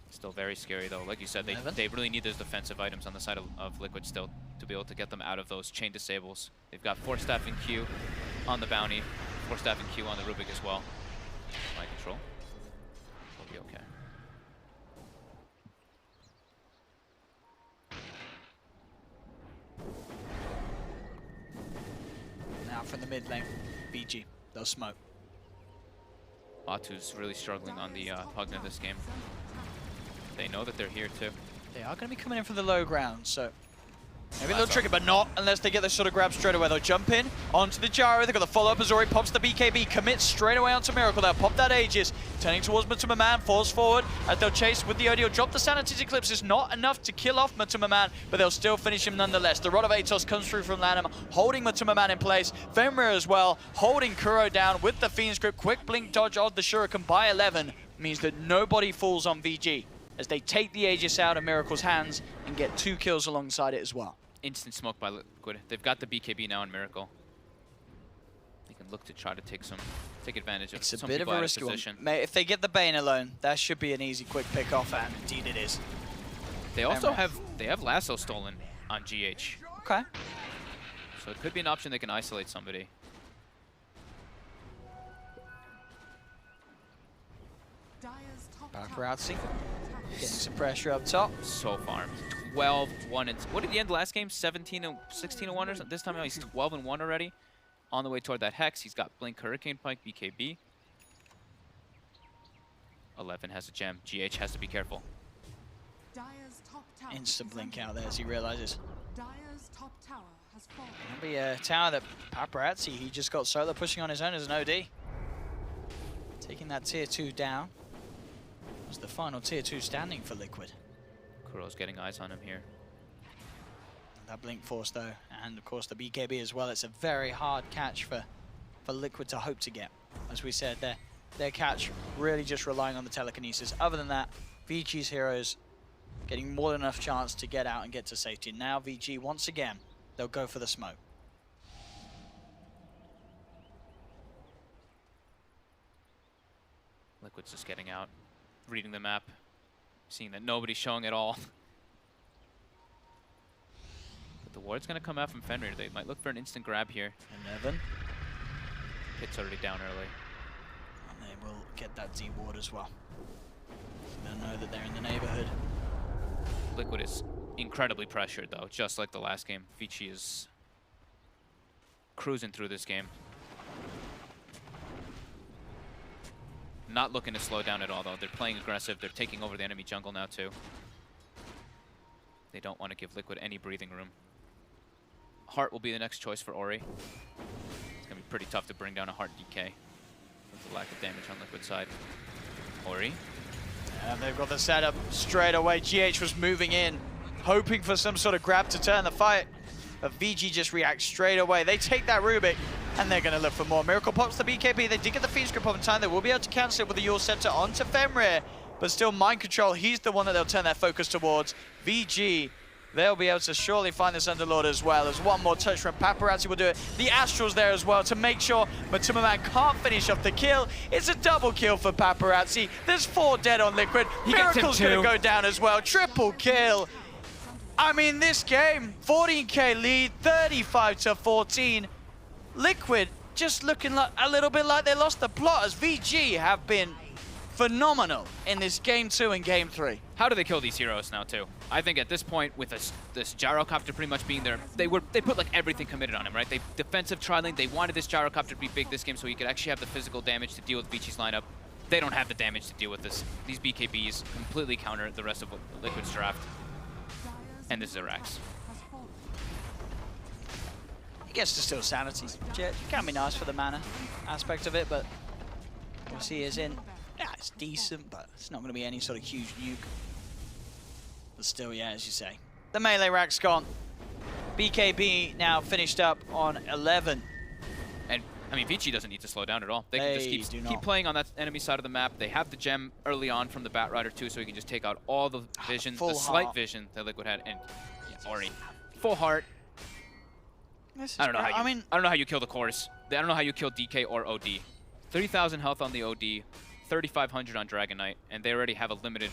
Still very scary though. Like you said, they really need those defensive items on the side of Liquid still to be able to get them out of those chain disables. They've got 4-staff and Q on the bounty, 4-staff and Q on the Rubik as well. Mind control. We'll be okay. Now from the mid lane, BG, they'll smoke. Batu's really struggling on the Pugna this game. They know that they're here too. They are going to be coming in from the low ground, so maybe a little tricky, but not unless they get the sort of grab straight away. They'll jump in onto the gyro. They've got the follow-up. Azori pops the BKB, commits straight away onto Miracle. They'll pop that Aegis, turning towards Matuma Man, falls forward as they'll chase with the OD. Drop the Sanity's Eclipse. It's not enough to kill off Matuma Man, but they'll still finish him nonetheless. The Rod of Atos comes through from Lanham, holding Matuma Man in place. Fenrir as well, holding Kuro down with the Fiend's Grip. Quick blink dodge of the Shuriken by 11 means that nobody falls on VG as they take the Aegis out of Miracle's hands and get 2 kills alongside it as well. Instant smoke by Liquid. They've got the BKB now in Miracle. They can look to try to take advantage of some It's a bit of people a out of risky one. position. Mate, if they get the Bane alone, that should be an easy quick pick off, and indeed it is. They also have Lasso stolen on GH. Okay. So it could be an option they can isolate somebody. Paparazzi getting some pressure up top. So farmed. 12-1 and what did he end last game? 16-1 or something. This time he's 12-1 already. On the way toward that Hex, he's got Blink, Hurricane Pike, BKB. 11 has a gem. GH has to be careful. Instant blink out there as he realizes. It'll be a tower that Paparazzi, he just got solo pushing on his own as an OD. Taking that tier 2 down. Was the final tier 2 standing for Liquid. Kuro's getting eyes on him here. That blink force though, and of course the BKB as well. It's a very hard catch for Liquid to hope to get. As we said, their catch really just relying on the telekinesis. Other than that, VG's heroes getting more than enough chance to get out and get to safety. Now VG once again, they'll go for the smoke. Liquid's just getting out, reading the map, seeing that nobody's showing at all. But the ward's going to come out from Fenrir. They might look for an instant grab here. 11. Pit's already down early. And they will get that D ward as well. They'll know that they're in the neighborhood. Liquid is incredibly pressured, though, just like the last game. Vici is cruising through this game. Not looking to slow down at all, though. They're playing aggressive. They're taking over the enemy jungle now, too. They don't want to give Liquid any breathing room. Heart will be the next choice for Ori. It's going to be pretty tough to bring down a Heart DK with the lack of damage on Liquid's side. Ori. And they've got the setup straight away. GH was moving in, hoping for some sort of grab to turn the fight. But VG just reacts straight away. They take that Rubik, and they're going to look for more. Miracle pops the BKB. They did get the Fiend Script up in time. They will be able to cancel it with the Yule Scepter onto Fenrir. But still, Mind Control, he's the one that they'll turn their focus towards. VG, they'll be able to surely find this Underlord as well. As one more touch from Paparazzi will do it. The Astral's there as well to make sure Matuma can't finish off the kill. It's a double kill for Paparazzi. There's 4 dead on Liquid. Miracle's going to go down as well. Triple kill. I mean, this game, 14k lead, 35-14. Liquid just looking like a little bit like they lost the plot, as VG have been phenomenal in this Game 2 and Game 3. How do they kill these heroes now, too? I think at this point, with this gyrocopter pretty much being there, they put like everything committed on him, right? They defensive trialing. They wanted this gyrocopter to be big this game so he could actually have the physical damage to deal with Vici's lineup. They don't have the damage to deal with this. These BKBs completely counter the rest of Liquid's draft. And this is a Rax. He gets to steal sanity. It can be nice for the mana aspect of it, but we'll see he is in. Yeah, it's decent, but it's not going to be any sort of huge nuke. But still, yeah, as you say. The melee rack's gone. BKB now finished up on 11. And, I mean, Vici doesn't need to slow down at all. They can just keep playing on that enemy side of the map. They have the gem early on from the Batrider, too, so he can just take out all the vision, the slight vision that Liquid had. And yeah, Ori, full heart. I don't know how you, I don't know how you kill the cores. I don't know how you kill DK or OD. 30,000 health on the OD, 3,500 on Dragon Knight, and they already have a limited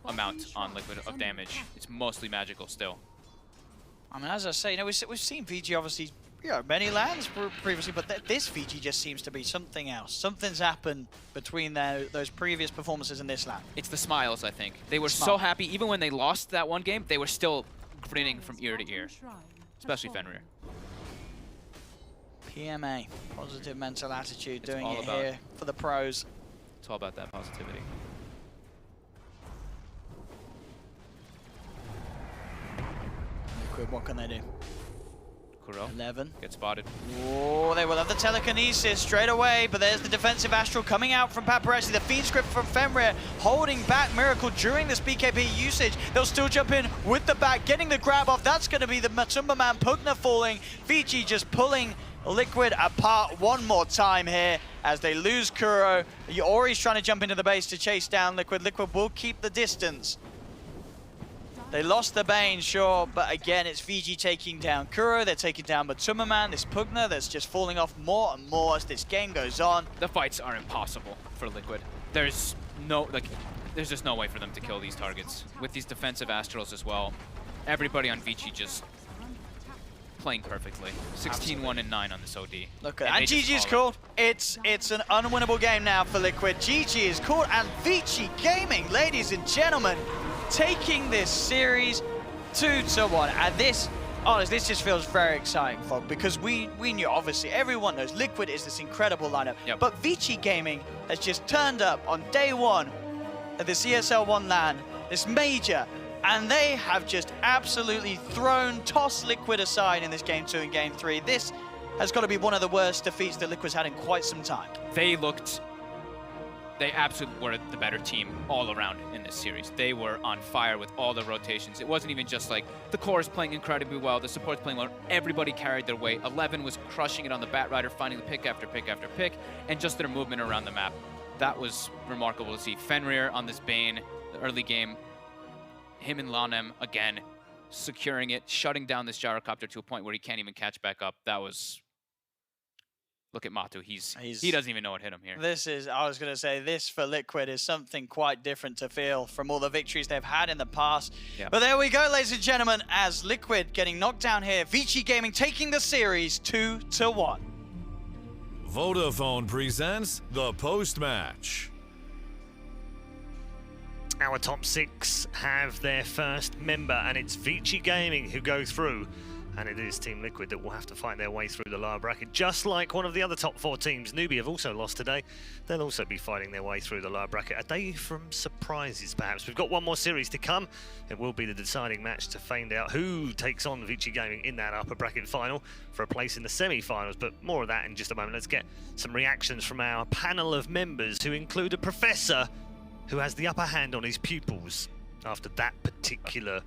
amount on Liquid of damage. It's mostly magical still. I mean, as I say, you know, we've seen VG obviously, you know, many lands previously, but this VG just seems to be something else. Something's happened between those previous performances and this land. It's the smiles, I think. They were so happy, even when they lost that one game, they were still grinning from ear to ear, especially Fenrir. PMA, positive mental attitude, doing it here for the pros. It's all about that positivity. Liquid, what can they do? Kuro 11. Get spotted. Oh, they will have the telekinesis straight away, but there's the defensive Astral coming out from Paparazzi. The Fiend Script from Fenrir holding back Miracle during this BKB usage. They'll still jump in with the back, getting the grab off. That's going to be the Matumba Man. Pugna falling. Vici just pulling Liquid apart one more time here as they lose Kuro. Ori's trying to jump into the base to chase down Liquid. Liquid will keep the distance. They lost the Bane, sure, but again, it's VG taking down Kuro. They're taking down Matumba Man, this Pugna that's just falling off more and more as this game goes on. The fights are impossible for Liquid. There's just no way for them to kill these targets. With these defensive Astrals as well, everybody on Vici just playing perfectly. 16-1 and 9 on this OD. Look at that. And GG is called. It's an unwinnable game now for Liquid. GG is called, and Vici Gaming, ladies and gentlemen, taking this series 2-1. And this, honestly, this just feels very exciting, Fog, because we knew, obviously, everyone knows Liquid is this incredible lineup. Yep. But Vici Gaming has just turned up on day one at this ESL One LAN, this major, and they have just absolutely tossed Liquid aside in this Game 2 and Game 3. This has got to be one of the worst defeats that Liquid's had in quite some time. They absolutely were the better team all around in this series. They were on fire with all the rotations. It wasn't even just like the core is playing incredibly well, the support's playing well. Everybody carried their weight. 11 was crushing it on the Batrider, finding the pick after pick after pick, and just their movement around the map. That was remarkable to see. Fenrir on this Bane, the early game, him and Lanem again securing it, shutting down this gyrocopter to a point where he can't even catch back up. That was look at Matu. He doesn't even know what hit him here. I was going to say, this for Liquid is something quite different to feel from all the victories they've had in the past. Yeah. But there we go, ladies and gentlemen, as Liquid getting knocked down here, Vici Gaming taking the series 2-1. Vodafone presents the post-match. Our top 6 have their first member, and it's Vici Gaming who go through. And it is Team Liquid that will have to fight their way through the lower bracket, just like one of the other top 4 teams. Newbie have also lost today. They'll also be fighting their way through the lower bracket. A day from surprises, perhaps. We've got one more series to come. It will be the deciding match to find out who takes on Vici Gaming in that upper bracket final for a place in the semi-finals. But more of that in just a moment. Let's get some reactions from our panel of members, who include a professor who has the upper hand on his pupils after that particular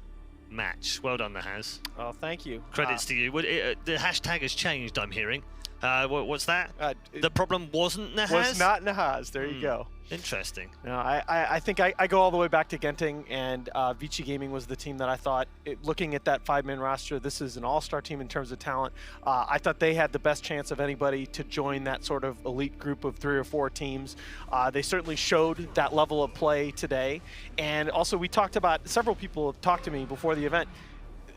match. Well done, Nahaz. Oh, thank you. Credits to you. The hashtag has changed, I'm hearing. What's that? The problem wasn't Nahaz? Was not Nahaz. There you go. Interesting. No, I think I go all the way back to Genting, and Vici Gaming was the team that I thought, looking at that 5-man roster, this is an all-star team in terms of talent. I thought they had the best chance of anybody to join that sort of elite group of 3 or 4 teams. They certainly showed that level of play today. And also, we talked about, several people have talked to me before the event,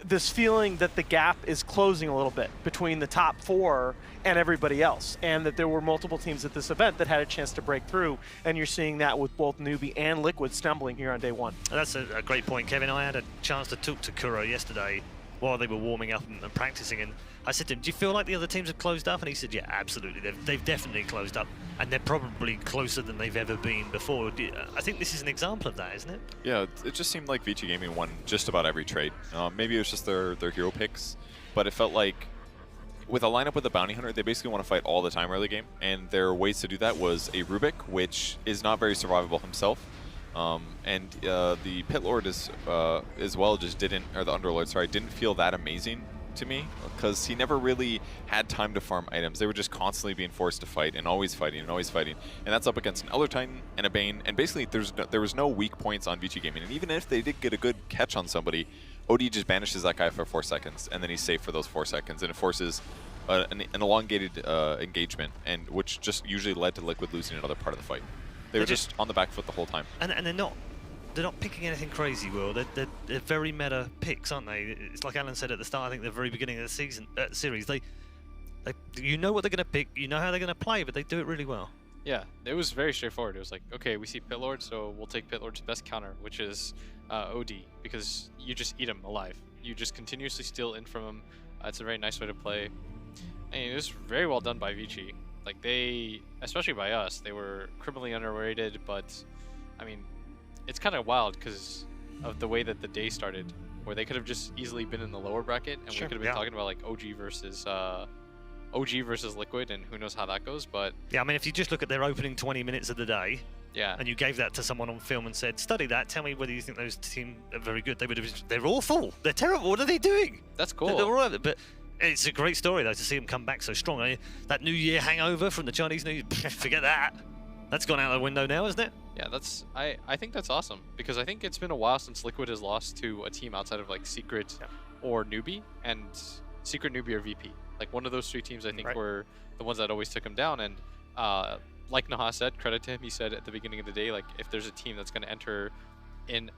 this feeling that the gap is closing a little bit between the top 4 and everybody else, and that there were multiple teams at this event that had a chance to break through, and you're seeing that with both Newbie and Liquid stumbling here on day 1. That's a great point, Kevin. I had a chance to talk to Kuro yesterday while they were warming up and practicing, and I said to him, do you feel like the other teams have closed up? And he said, yeah, absolutely. They've definitely closed up, and they're probably closer than they've ever been before. I think this is an example of that, isn't it? Yeah, it just seemed like Vici Gaming won just about every trade. Maybe it was just their hero picks, but it felt like with a lineup with a bounty hunter, they basically want to fight all the time early game, and their ways to do that was a Rubik, which is not very survivable himself. And the Pit Lord as well just didn't, or the Underlord, sorry, didn't feel that amazing to me, because he never really had time to farm items. They were just constantly being forced to fight and always fighting and always fighting. And that's up against an Elder Titan and a Bane, and basically there was no weak points on Vici Gaming. And even if they did get a good catch on somebody, OD just banishes that guy for 4 seconds, and then he's safe for those 4 seconds, and it forces an elongated engagement, and which just usually led to Liquid losing another part of the fight. They were just on the back foot the whole time. And they're not picking anything crazy, Will. They're very meta picks, aren't they? It's like Alan said at the start, I think, the very beginning of the season, series. You know what they're going to pick, you know how they're going to play, but they do it really well. Yeah, it was very straightforward. It was like, okay, we see Pit Lord, so we'll take Pit Lord's best counter, which is OD, because you just eat him alive. You just continuously steal in from him. It's a very nice way to play. And it was very well done by Vici. Like, they, especially by us, they were criminally underrated, but, I mean, it's kind of wild because of the way that the day started, where they could have just easily been in the lower bracket, and we could have been talking about, like, OG versus Liquid, and who knows how that goes, but... Yeah, I mean, if you just look at their opening 20 minutes of the day, yeah, and you gave that to someone on film and said, study that, tell me whether you think those teams are very good, they would have... They're awful! They're terrible! What are they doing? That's cool. They're all over, but... It's a great story, though, to see them come back so strong. I mean, that New Year hangover from the Chinese New Year, forget that. That's gone out the window now, isn't it? Yeah, I think that's awesome, because I think it's been a while since Liquid has lost to a team outside of, like, Secret or Newbie, and Secret, Newbie, or VP. Like, one of those 3 teams, I think, were the ones that always took him down, and like Naha said, credit to him, he said at the beginning of the day, like, if there's a team that's going to enter in...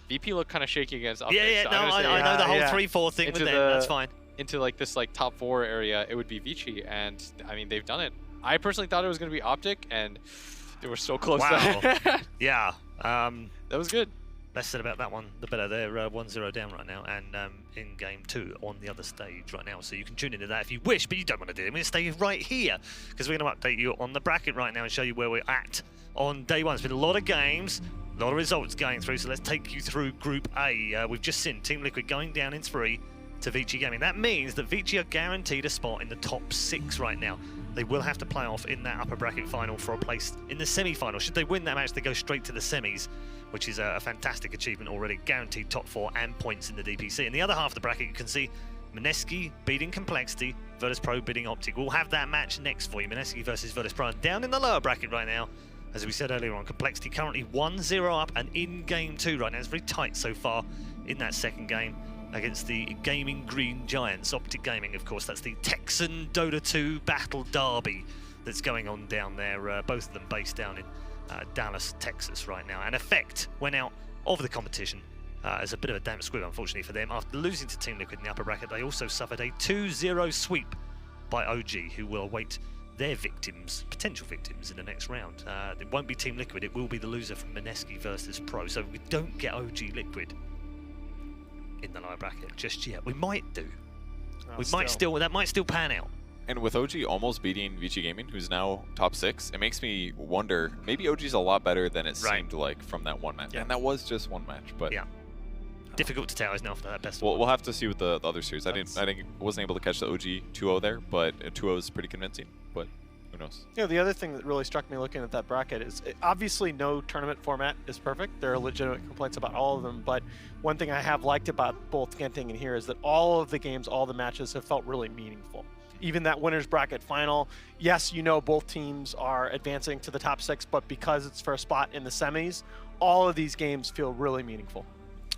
VP looked kind of shaky against Optics. Yeah, so no, I know the whole 3-4 thing with them, that's fine. Into like this like top 4 area, it would be Vici, and I mean, they've done it. I personally thought it was going to be Optic, and they were so close. Wow. Yeah. That was good. Less said about that one, the better. They're 1-0 down right now, and in game 2 on the other stage right now. So you can tune into that if you wish, but you don't want to do it. I'm going to stay right here, because we're going to update you on the bracket right now and show you where we're at on day 1. It's been a lot of games, a lot of results going through, so let's take you through Group A. We've just seen Team Liquid going down in 3 to Vici Gaming. That means that Vici are guaranteed a spot in the top 6 right now. They will have to play off in that upper bracket final for a place in the semi-final. Should they win that match, they go straight to the semis, which is a fantastic achievement already. Guaranteed top 4 and points in the DPC. In the other half of the bracket, you can see Mineski beating Complexity, Virtus Pro beating Optic. We'll have that match next for you. Mineski versus Virtus Pro. And down in the lower bracket right now, as we said earlier on, Complexity currently 1-0 up and in game 2 right now. It's very tight so far in that second game. against the Gaming Green Giants. Optic Gaming, of course, that's the Texan Dota 2 Battle Derby that's going on down there. Both of them based down in Dallas, Texas right now. And Effect went out of the competition as a bit of a damp squib, unfortunately for them. After losing to Team Liquid in the upper bracket, they also suffered a 2-0 sweep by OG, who will await their victims, potential victims, in the next round. It won't be Team Liquid, it will be the loser from Mineski versus Pro. So we don't get OG Liquid in the lower bracket just yet. We might do. That might still pan out. And with OG almost beating Vici Gaming, who's now top 6, it makes me wonder, maybe OG's a lot better than it seemed like from that one match. Yeah. And that was just one match, but yeah. Difficult to tell, isn't it, after that best. We'll have to see with the other series. I wasn't able to catch the OG 2-0 there, but 2-0 is pretty convincing. But who knows? Yeah, the other thing that really struck me looking at that bracket is obviously no tournament format is perfect. There are legitimate complaints about all of them, but one thing I have liked about both Genting and here is that all of the games, all the matches have felt really meaningful. Even that winner's bracket final, yes, you know both teams are advancing to the top 6, but because it's for a spot in the semis, all of these games feel really meaningful.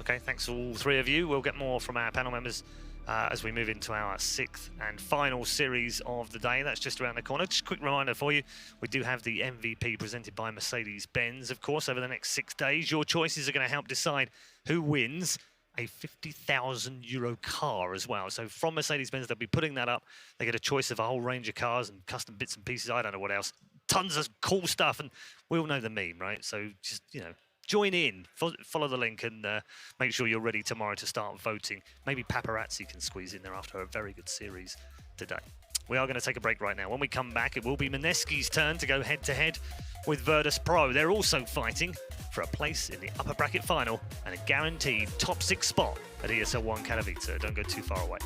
Okay, thanks to all three of you. We'll get more from our panel members as we move into our 6th and final series of the day. That's just around the corner. Just a quick reminder for you, we do have the MVP presented by Mercedes-Benz. Of course, over the next 6 days, your choices are going to help decide who wins a €50,000 car as well. So from Mercedes-Benz, they'll be putting that up. They get a choice of a whole range of cars and custom bits and pieces. I don't know what else. Tons of cool stuff, and we all know the meme, right? So just, join in, follow the link, and make sure you're ready tomorrow to start voting. Maybe Paparazzi can squeeze in there after a very good series today. We are going to take a break right now. When we come back, it will be Mineski's turn to go head-to-head with Virtus Pro. They're also fighting for a place in the upper bracket final and a guaranteed top 6 spot at ESL One Katowice. Don't go too far away.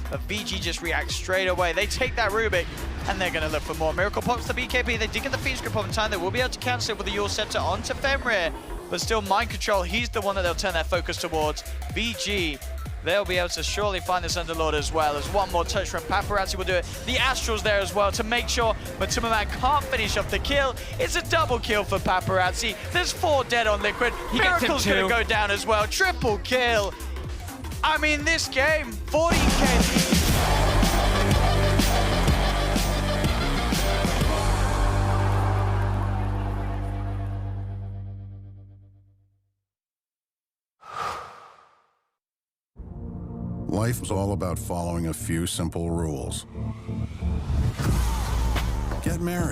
But VG just reacts straight away. They take that Rubik, and they're going to look for more. Miracle pops the BKB. They did get the Feed Script in time. They will be able to cancel it with the Yule Scepter onto Fenrir. But still, Mind Control, he's the one that they'll turn their focus towards. VG, they'll be able to surely find this Underlord as well. As one more touch from Paparazzi will do it. The Astral's there as well to make sure Matuma can't finish off the kill. It's a double kill for Paparazzi. There's 4 dead on Liquid. Miracle's going to go down as well. Triple kill. I mean, this game, 40k. Life is all about following a few simple rules. Get married.